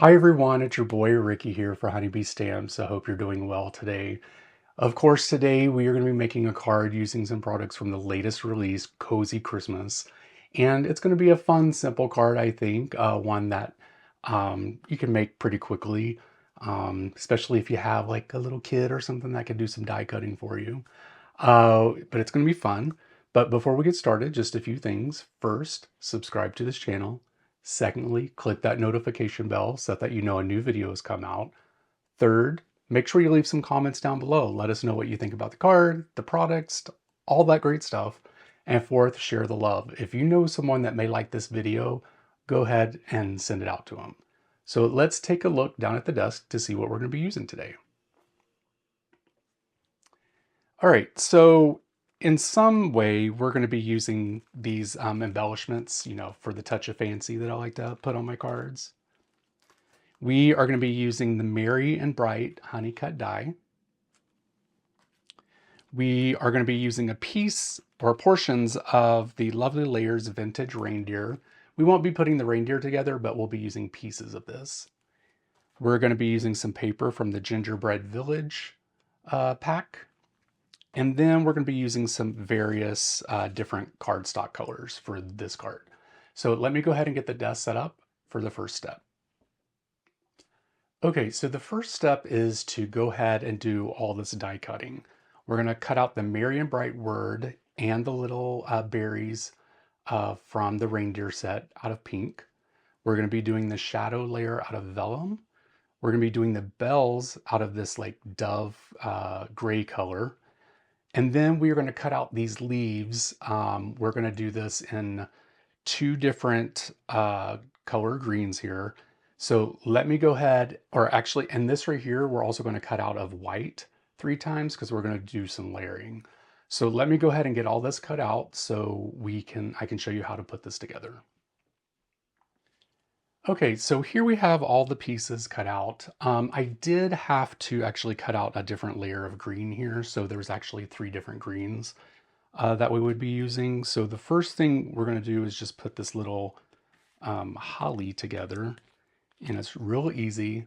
Hi everyone, it's your boy Ricky here for Honeybee Stamps. I hope you're doing well today. Of course, today we are going to be making a card using some products from the latest release, Cozy Christmas. And it's going to be a fun, simple card, I think, one that you can make pretty quickly, especially if you have like a little kid or something that can do some die cutting for you. But it's going to be fun. But before we get started, just a few things. First, subscribe to this channel. Secondly, click that notification bell so that you know a new video has come out. Third, make sure you leave some comments down below. Let us know what you think about the card, the products, all that great stuff. And fourth, share the love. If you know someone that may like this video, go ahead and send it out to them. So let's take a look down at the desk to see what we're going to be using today. All right, so in some way, we're going to be using these embellishments, for the touch of fancy that I like to put on my cards. We are going to be using the Merry and Bright Honey Cut die. We are going to be using a piece or portions of the Lovely Layers Vintage Reindeer. We won't be putting the reindeer together, but we'll be using pieces of this. We're going to be using some paper from the Gingerbread Village pack. And then we're going to be using some various different cardstock colors for this card. So let me go ahead and get the desk set up for the first step. Okay, so the first step is to go ahead and do all this die cutting. We're going to cut out the Merry and Bright word and the little berries from the reindeer set out of pink. We're going to be doing the shadow layer out of vellum. We're going to be doing the bells out of this like dove gray color. And then we are going to cut out these leaves. We're going to do this in two different color greens here. So let me go ahead, or actually, and this right here, we're also going to cut out of white 3 times because we're going to do some layering. So let me go ahead and get all this cut out so I can show you how to put this together. Okay, so here we have all the pieces cut out. I did have to actually cut out a different layer of green here. So there's actually 3 different greens that we would be using. So the first thing we're going to do is just put this little holly together. And it's real easy.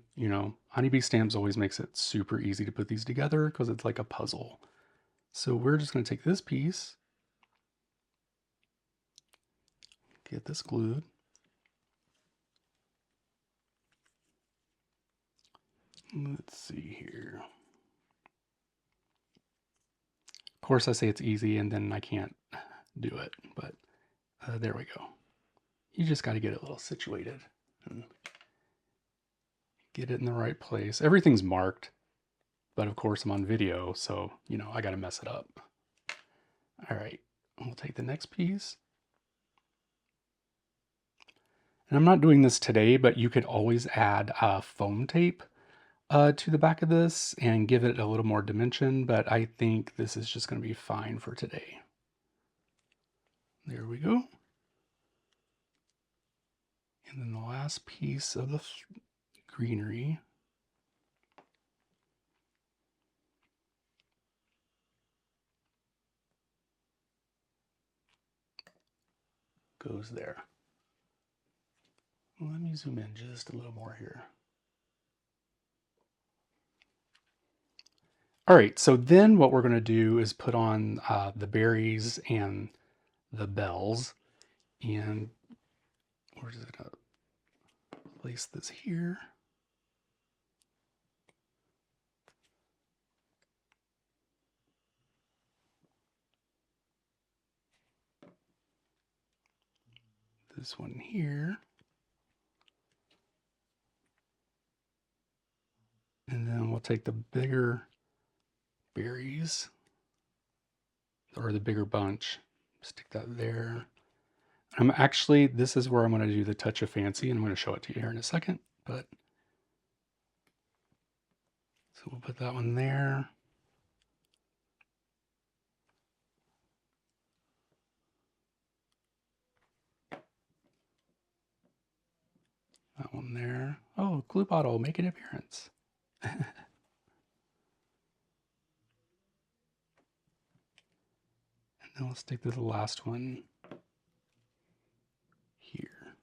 Honeybee Stamps always makes it super easy to put these together because it's like a puzzle. So we're just going to take this piece, get this glued. Let's see here. Of course, I say it's easy and then I can't do it, but there we go. You just got to get it a little situated and get it in the right place. Everything's marked, but of course I'm on video, so, I got to mess it up. All right, we'll take the next piece. And I'm not doing this today, but you could always add foam tape to the back of this and give it a little more dimension, but I think this is just going to be fine for today. There we go. And then the last piece of the greenery. Goes there. Let me zoom in just a little more here. All right, so then what we're going to do is put on the berries and the bells. And we're just going to place this here. This one here. And then we'll take the bigger berries, or the bigger bunch, stick that there. This is where I'm going to do the touch of fancy, and I'm going to show it to you here in a second. But so we'll put that one there. That one there. Oh, glue bottle, make an appearance. And then let's stick to the last one here.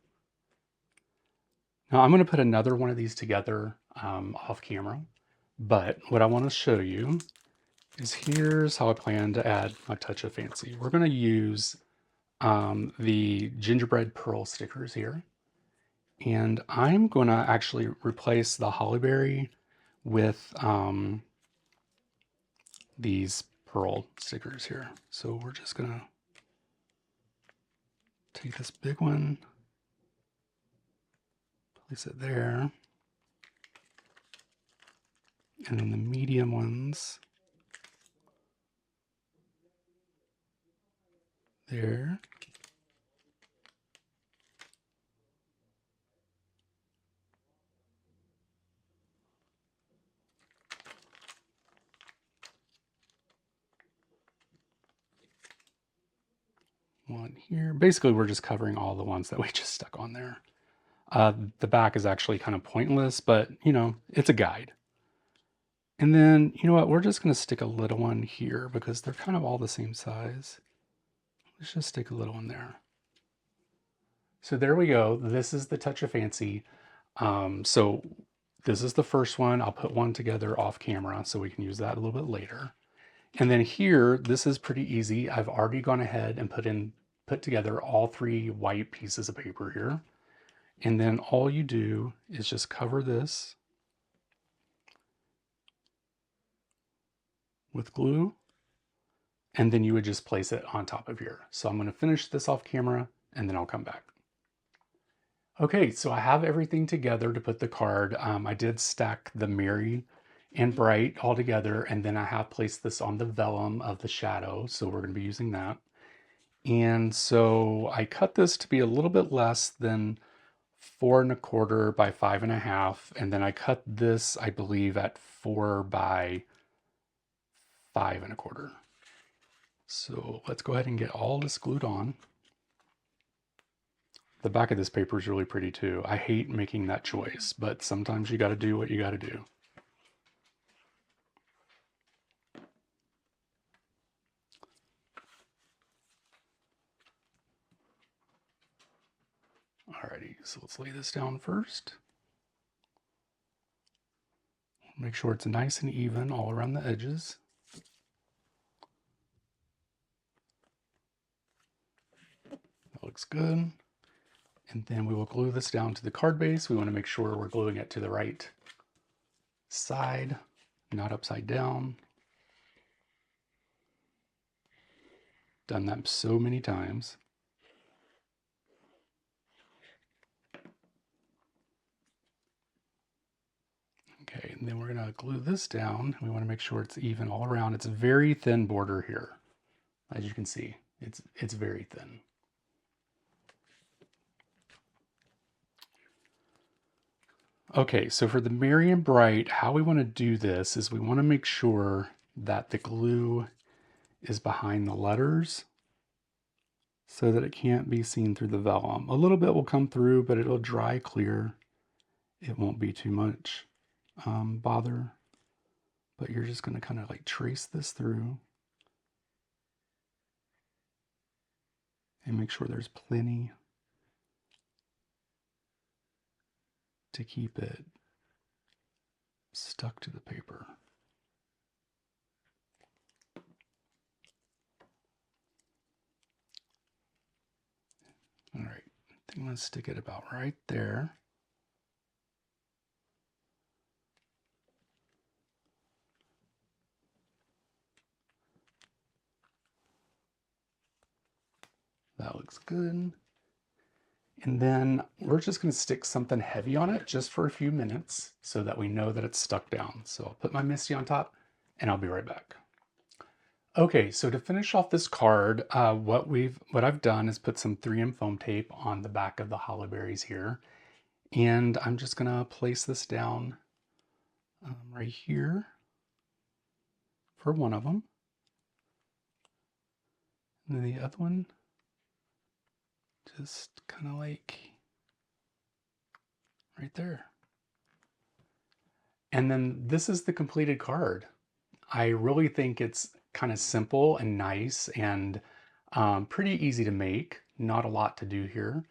Now I'm going to put another one of these together off camera, but what I want to show you is here's how I plan to add my touch of fancy. We're going to use the gingerbread pearl stickers here, and I'm going to actually replace the hollyberry with these pearl stickers here. So we're just going to take this big one, place it there, and then the medium ones there. One here. Basically, we're just covering all the ones that we just stuck on there. The back is actually kind of pointless, but you know, it's a guide. And then, you know what, we're just going to stick a little one here because they're kind of all the same size. Let's just stick a little one there. So there we go. This is the touch of fancy. So this is the first one. I'll put one together off camera so we can use that a little bit later. And then here, this is pretty easy. I've already gone ahead and put together all 3 white pieces of paper here. And then all you do is just cover this with glue, and then you would just place it on top of here. So I'm going to finish this off camera and then I'll come back. Okay, so I have everything together to put the card. I did stack the Merry and Bright all together, and then I have placed this on the vellum of the shadow, so we're going to be using that. And so I cut this to be a little bit less than 4 1/4 by 5 1/2, and then I cut this, I believe, at 4 by 5 1/4. So let's go ahead and get all this glued on. The back of this paper is really pretty too. I hate making that choice, but sometimes you got to do what you got to do. Alrighty, so let's lay this down first. Make sure it's nice and even all around the edges. That looks good. And then we will glue this down to the card base. We want to make sure we're gluing it to the right side, not upside down. Done that so many times. Okay, and then we're going to glue this down. We want to make sure it's even all around. It's a very thin border here. As you can see, it's very thin. Okay, so for the Merry and Bright, how we want to do this is we want to make sure that the glue is behind the letters so that it can't be seen through the vellum. A little bit will come through, but it'll dry clear. It won't be too much bother, but you're just going to kind of like trace this through and make sure there's plenty to keep it stuck to the paper. All right, I think I'm going to stick it about right there. That looks good. And then we're just going to stick something heavy on it just for a few minutes so that we know that it's stuck down. So I'll put my MISTI on top and I'll be right back. Okay, so to finish off this card, what I've done is put some 3M foam tape on the back of the hollyberries here. And I'm just going to place this down right here for one of them. And then the other one, just kind of like right there. And then this is the completed card. I really think it's kind of simple and nice and pretty easy to make. Not a lot to do here.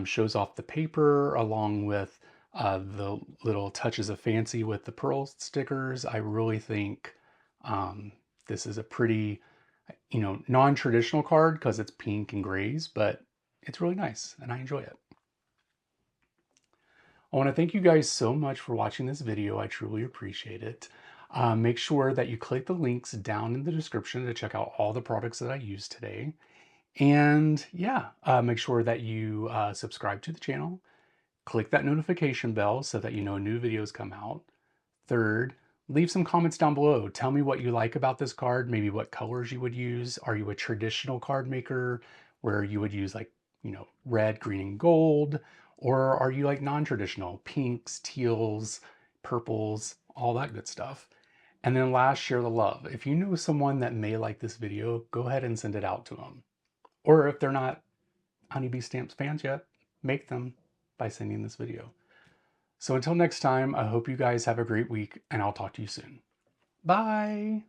Shows off the paper along with the little touches of fancy with the pearl stickers. I really think um, this is a pretty, non-traditional card because it's pink and grays, but it's really nice and I enjoy it. I want to thank you guys so much for watching this video. I truly appreciate it. Make sure that you click the links down in the description to check out all the products that I used today. And yeah, make sure that you subscribe to the channel, click that notification bell so that you know new videos come out. Third, leave some comments down below. Tell me what you like about this card, maybe what colors you would use. Are you a traditional card maker where you would use like, red, green, and gold? Or are you like non-traditional, pinks, teals, purples, all that good stuff? And then last, share the love. If you know someone that may like this video, go ahead and send it out to them. Or if they're not Honeybee Stamps fans yet, make them by sending this video. So until next time, I hope you guys have a great week and I'll talk to you soon. Bye.